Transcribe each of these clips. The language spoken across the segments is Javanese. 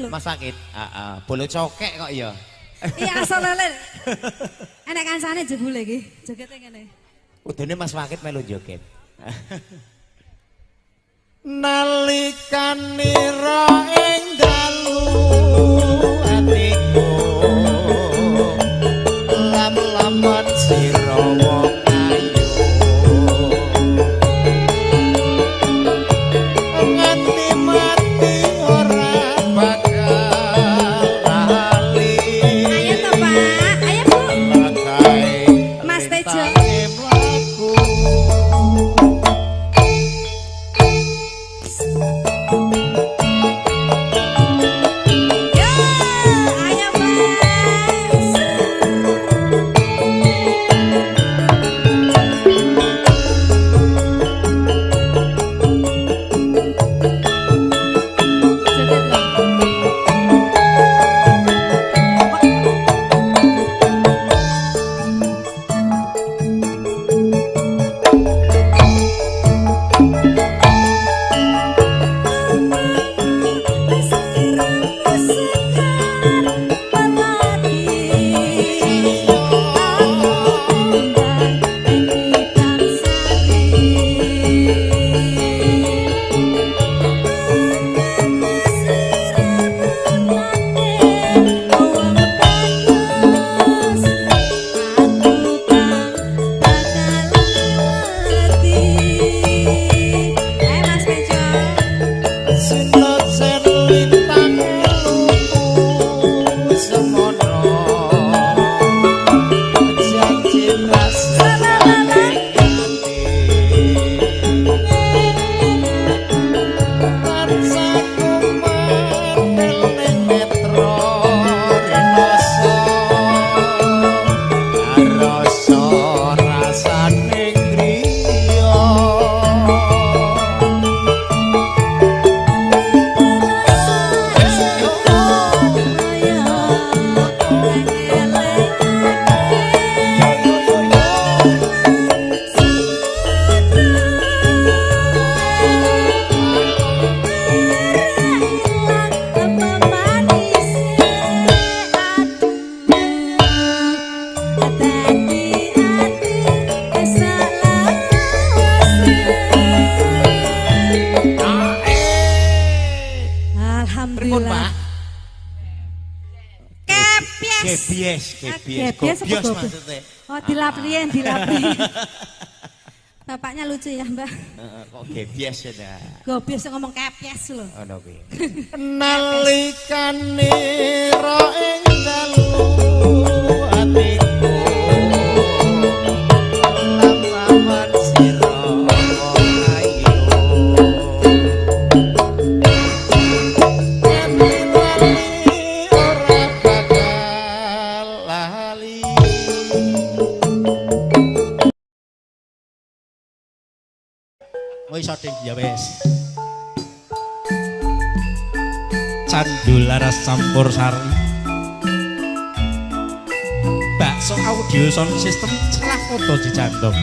Mas Fakit. Bolo cokek kok ya. Iya asal lele. Enek kancane jebule iki, jogete ngene. Udune Mas Fakit melu joget. Nalikane ra ing dalu atiku lam-laman sira wong ayu nganti mati ora bakal lali. Ayo to Pak, ayo Bu. Mas Tejo. Gebies maksudnya. Oh, dilaprien. Bapaknya lucu ya, Mbak. Kok gebies ya? Gebies ngomong kepies lho. Ono kuwi. Nalikane ra ing dalu atiku lam-laman sira wong ayu. Wis sading ya wis. Candu laras campur sari. Bakso audio sound system celah foto dicantum.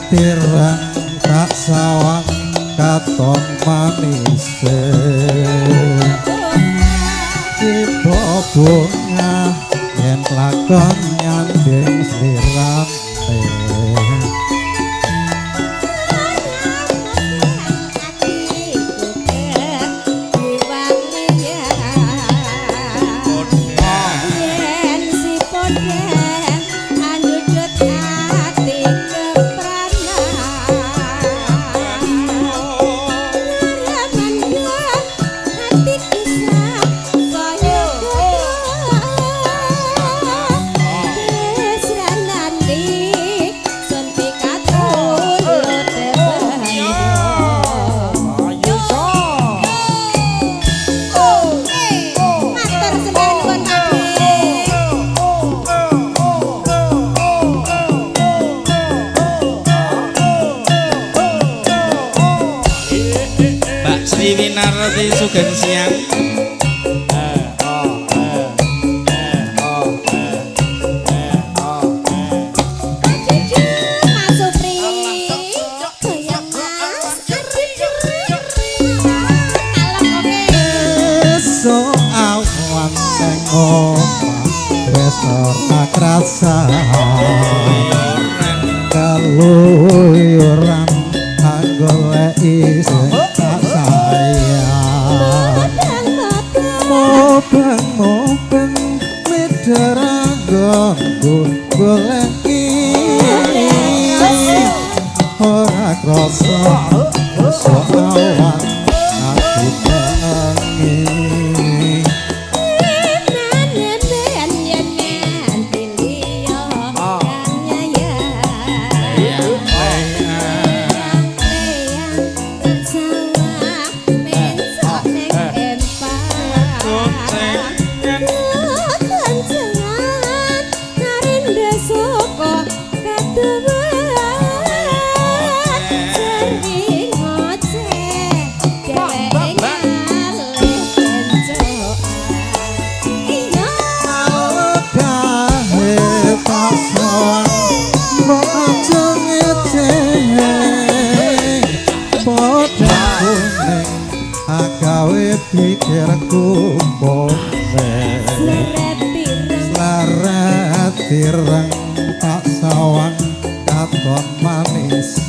tirang tak sawang katon manis tiba bunga yen lakon nyanding slirante Sri Winarti Sugeng Siang. Esok awan sing omah wis ora krasa keluyuran goleki sing tak sayang mobeng medara gonku goleki ora krasa esok awan ati bengi pikirku boleh selarat tirang tak sawang katon manis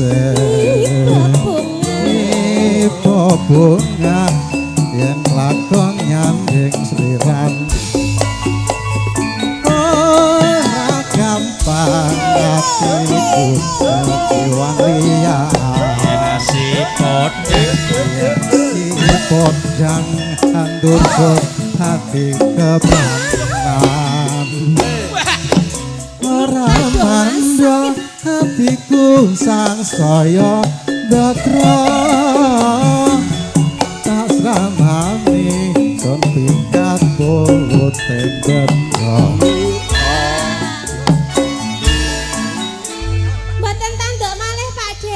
ipo bunga yang lakon nyanding sliran ora gampang hatiku jiwa liyan Si podang andur hati kebangan ora mandol hatiku sang saya datra tak sramani son pikat bulut tenggelam Mboten tanduk malih Pak D.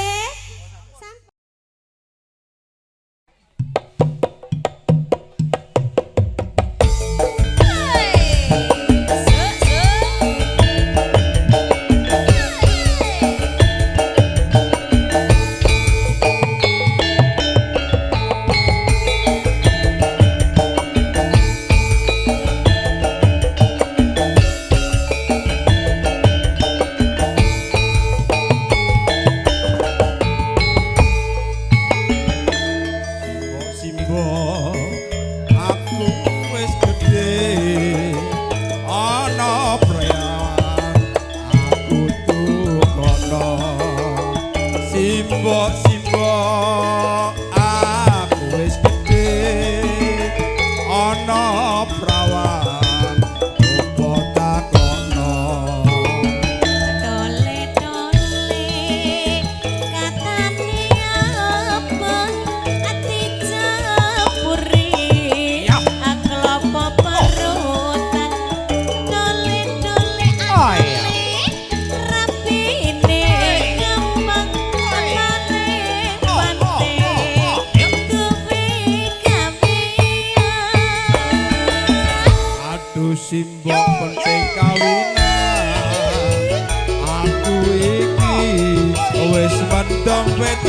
dompet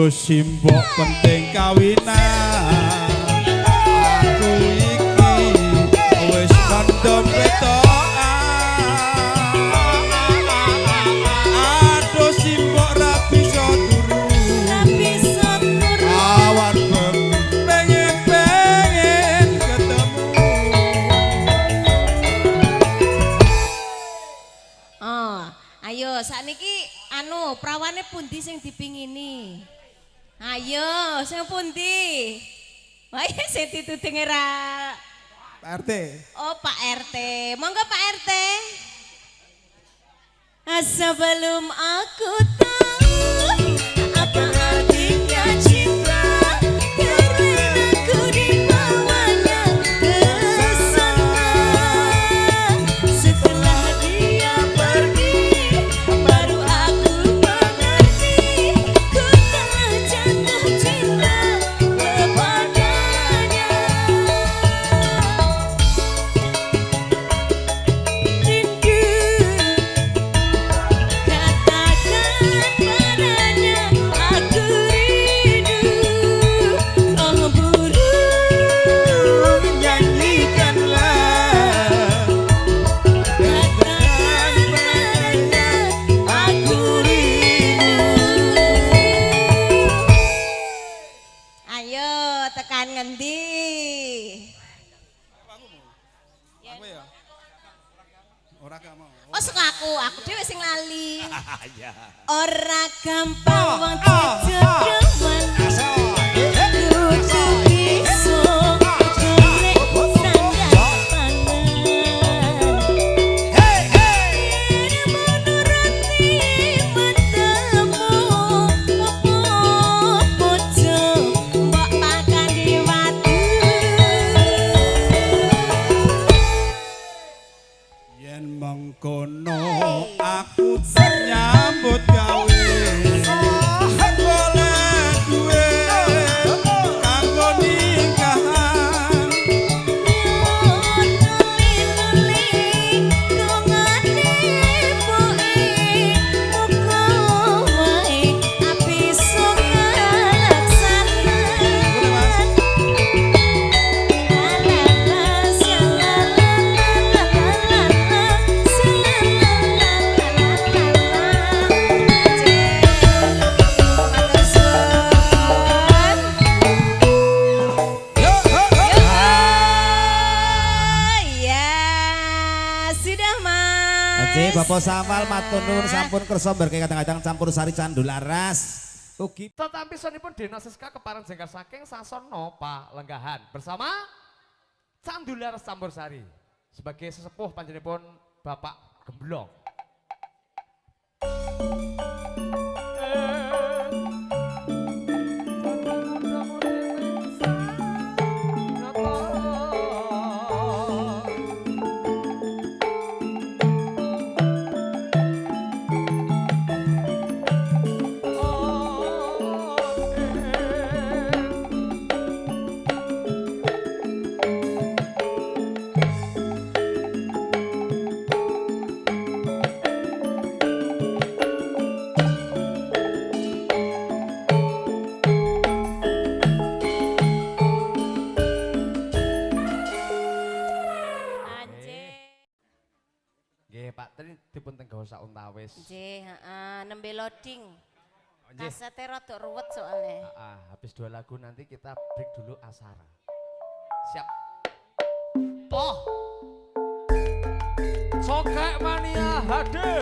simbok penting kawinan aku iki wis kandhom aduh simbok ra bisa turu awan pengen ketemu ayo sakniki anu prawane pundi sing dipingini. Ayo, sing pundi? Wah, sing ditudenge ra Pak RT. Oh, Pak RT. Monggo Pak RT. Sebelum aku tahu apa artinya cinta, karena aku dibawanya ke sana. Setelah dia pergi, baru aku mengerti ku telah jatuh cinta kepadanya. Rindu, katakan padanya aku rindu. Oh burung, nyanyikanlah katakan padanya aku rindu. Ayo tekan ngendi? apa ya? Ora gak mau. Oh suka aku dhewe sing lali. Ora gampang wong jejeman. Kudu iso golek sandang pangan. Menuruti matamu, bojo mbok makan di watu. Yen mengkono aku nyambut gawe golek Nggih Bapak Samal matur nuwun sampun kersa berke kadang-kadang campur sari candu laras. Ugi Tetapi sonipun Dena Siska keparan jengkar saking Sasono Pak Lenggahan bersama Candular Campur Sari sebagai sesepuh panjenenganipun Bapak Gemblong. Nggih Pak, tadi dipun tenggawa sauntawis. Nggih, heeh, nembe loading. Nggih. Kasete rada ruwet soalnya. Habis 2 lagu nanti kita break dulu asara. Siap. Oh. Sokek mania hadir.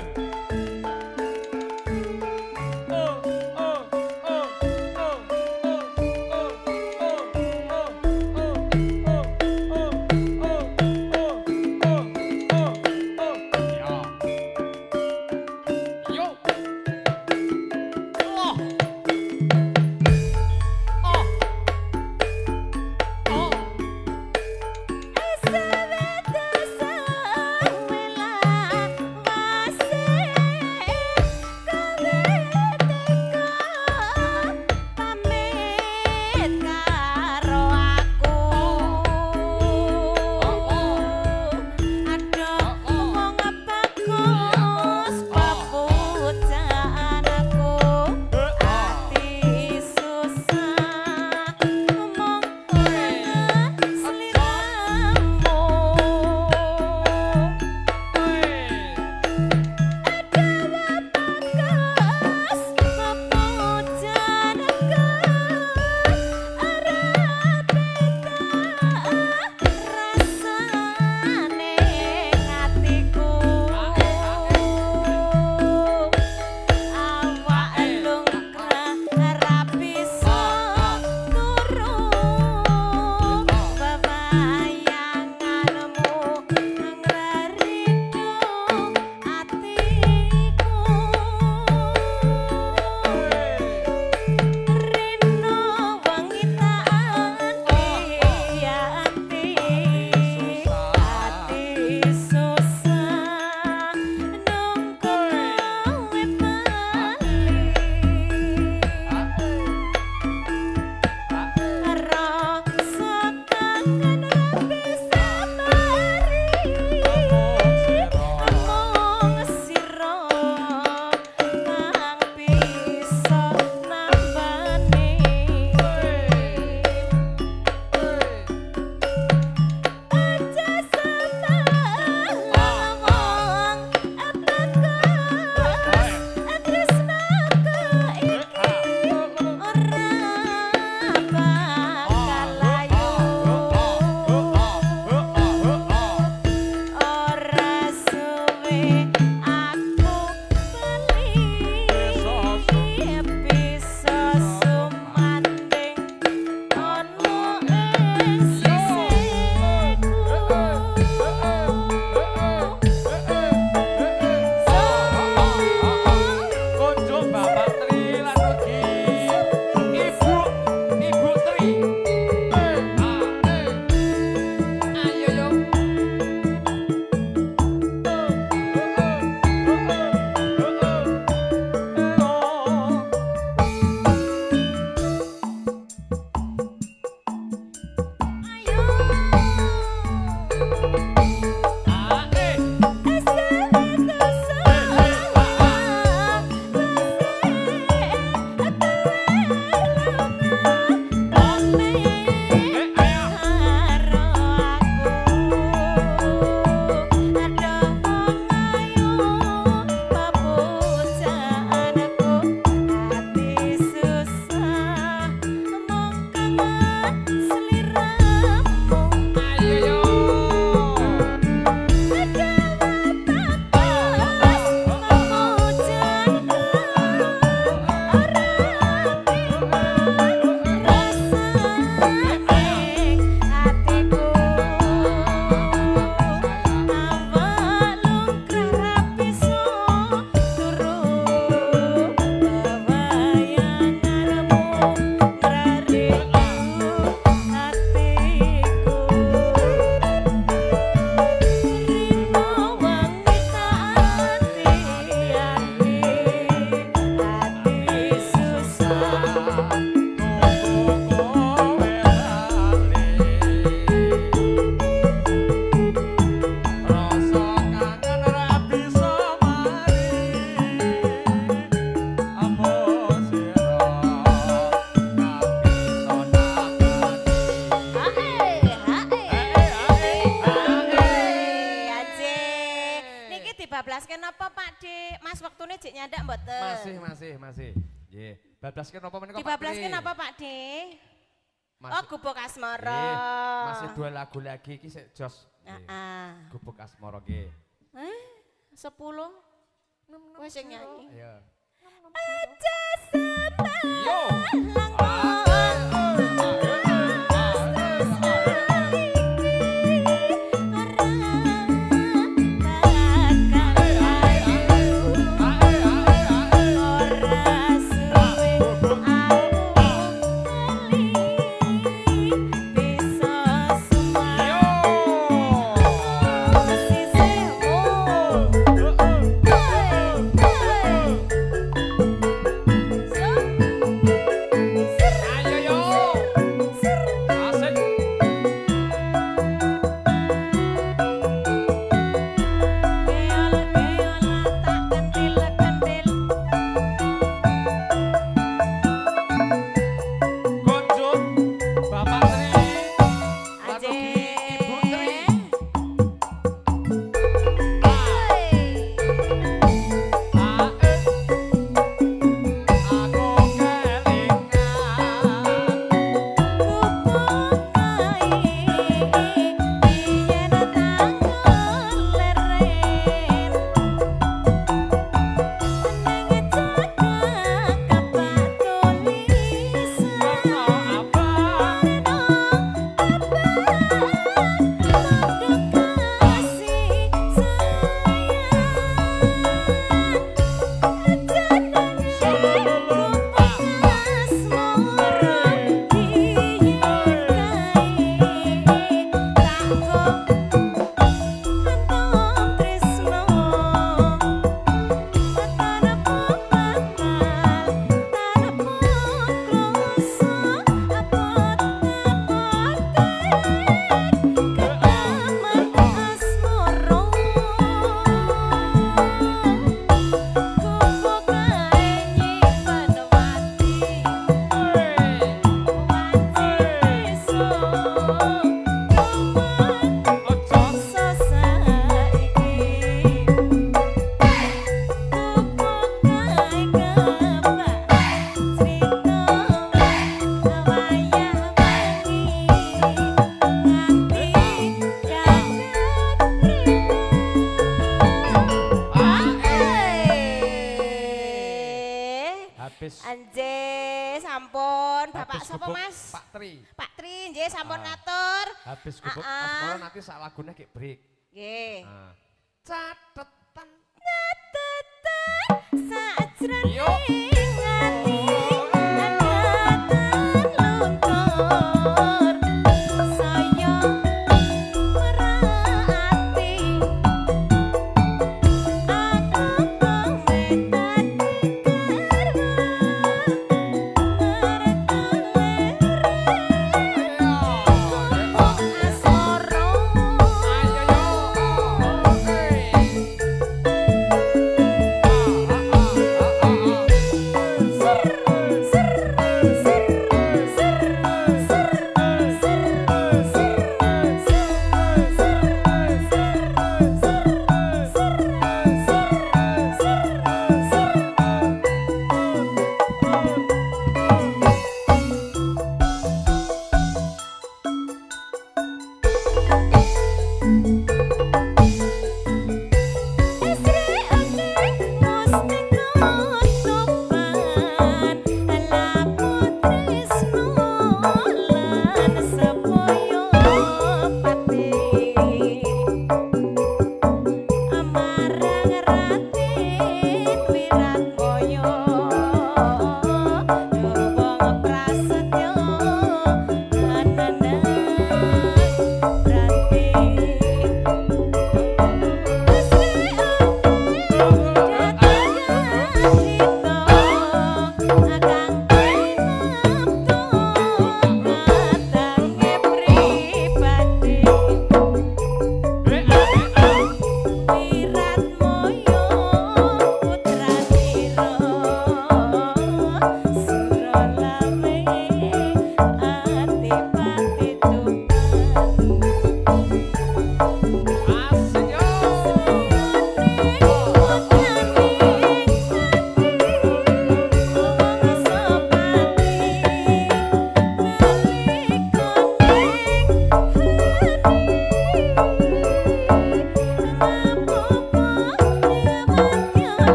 bablasken apa Pak Dik? Mas waktune jek nyandak mboten? Masih. Nggih. Bablasken apa menika Pak? Dibablasken apa Pak Dik? Oh, Gubuk Asmara. Masih 2 lagu lagi iki sik jos. Heeh. Gubuk Asmara nggih. 10 wis sing nyanyi. Ayo. Aja sebelah Yo. Anje, sampun. Bapak Habis sapa gubuk Mas? Pak Tri. Pak Tri, nggih sampun ngatur. Habis gubuk Asmara nanti sak lagune ki break. Nggih. Catetan. Sajroning Yo. ati angkatan luntur saya merati aku pamit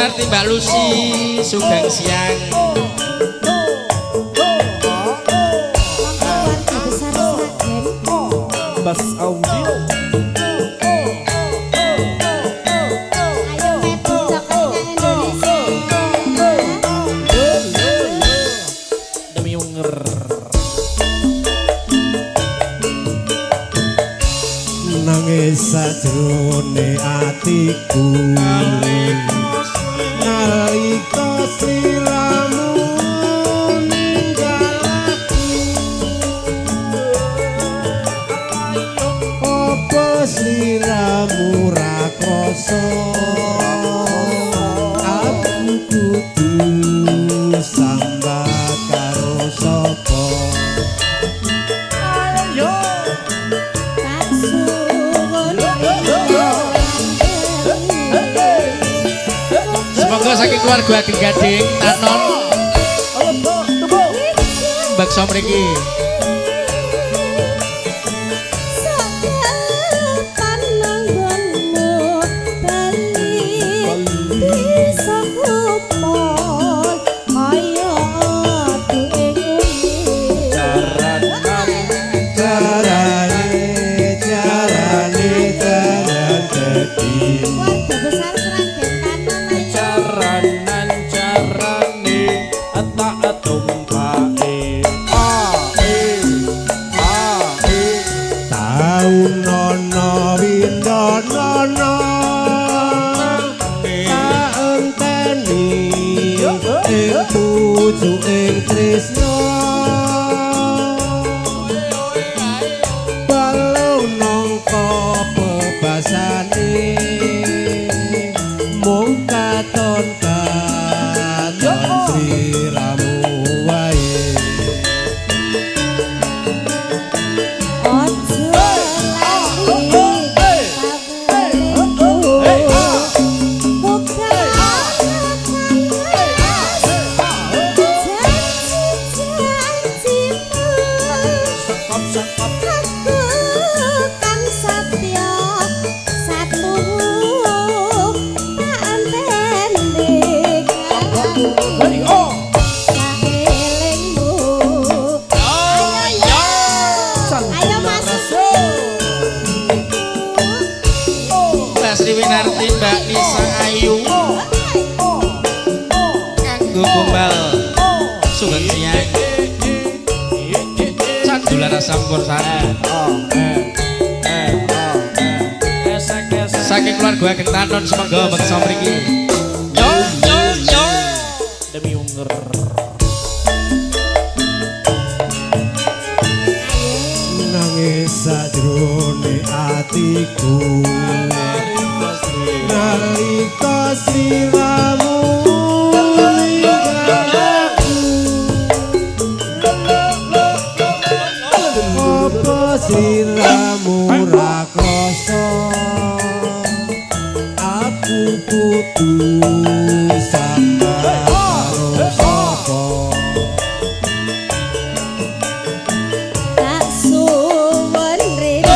Winarti Mbak Lucy Sugeng Siang. Keluarga besar Sragen. Bas Audio. Ayo Peti coklatnya Indonesia. Demi unger. Nangis sajrone atiku nalika sliramu ninggalaku apa sliramu ra krasa aku kudu sambat karo sapa Semoga saking keluarga Ageng Gading Tanon bakso mriki. Keluarga besar Sragen Tanon. carane tak tumpake taun nono windono tak enteni ing pucuking tresno balung nangka bebasane mung katon sliramu wae Ojo lali pabeliku buka janji-janjimu aku kan satya satu tak anteni saelingmu ayo Mbak Sri Winarti Mbak Nisa Ayu kanggo gombal Sugeng Siang Sandulara Sampursari. Saking keluarga Ageng Tanon semoga bakso mriki. Yo yo yo demi unger nangis sajrone atiku nalika sliramu ninggalaku apa sliramu ra krasa aku kudu sambat karo sapa tak suwun rene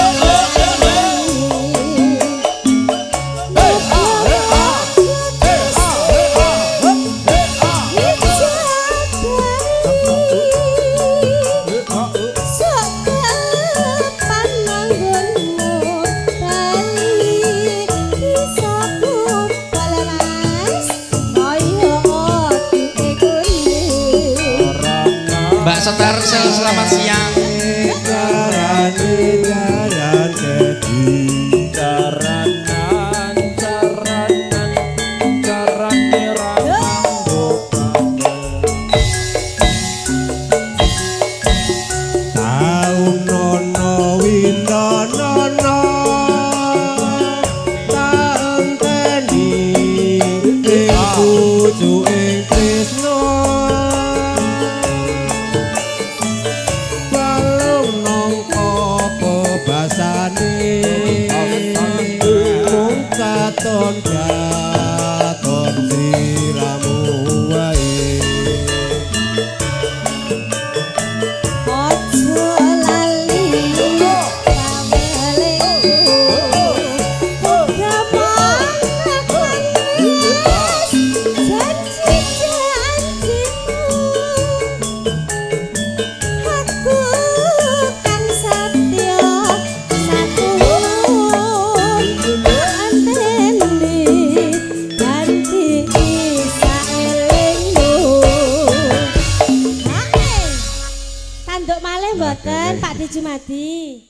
Mbak Setar Sel selamat siang. Nduk malih mboten Pak Dijumadi.